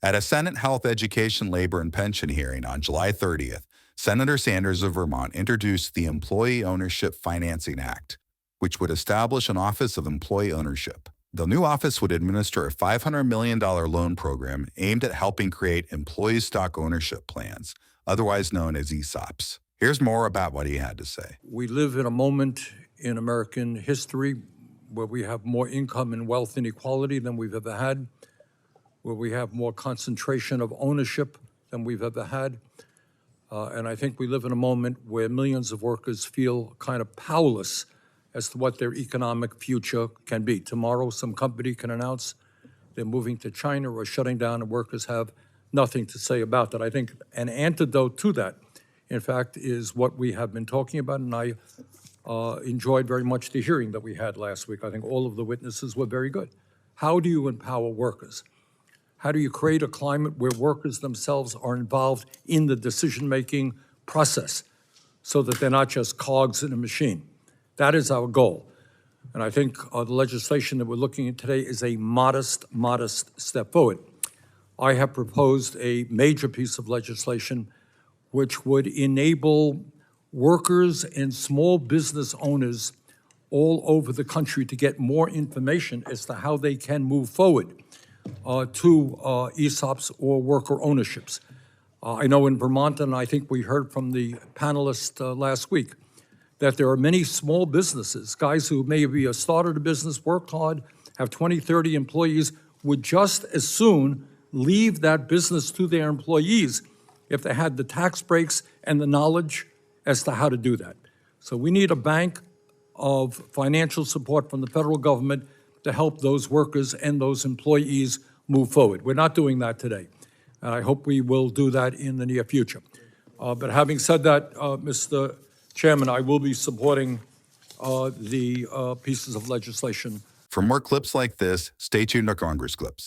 At a Senate Health, Education, Labor, and Pension hearing on July 30th, Senator Sanders of Vermont introduced the Employee Ownership Financing Act, which would establish an Office of Employee Ownership. The new office would administer a $500 million loan program aimed at helping create employee stock ownership plans, otherwise known as ESOPs. Here's more about what he had to say. We live in a moment in American history where we have more income and wealth inequality than we've ever had, where we have more concentration of ownership than we've ever had. And I think we live in a moment where millions of workers feel kind of powerless as to what their economic future can be. Tomorrow, some company can announce they're moving to China or shutting down, and workers have nothing to say about that. I think an antidote to that, in fact, is what we have been talking about, and I enjoyed very much the hearing that we had last week. I think all of the witnesses were very good. How do you empower workers? How do you create a climate where workers themselves are involved in the decision-making process so that they're not just cogs in a machine? That is our goal. And I think the legislation that we're looking at today is a modest step forward. I have proposed a major piece of legislation which would enable workers and small business owners all over the country to get more information as to how they can move forward to ESOPs or worker ownerships. I know in Vermont, and I think we heard from the panelists last week, that there are many small businesses, guys who maybe have started a business, worked hard, have 20, 30 employees, would just as soon leave that business to their employees if they had the tax breaks and the knowledge as to how to do that. So we need a bank of financial support from the federal government to help those workers and those employees move forward. We're not doing that today, and I hope we will do that in the near future. But having said that, Mr. Chairman, I will be supporting the pieces of legislation. For more clips like this, stay tuned to Congress Clips.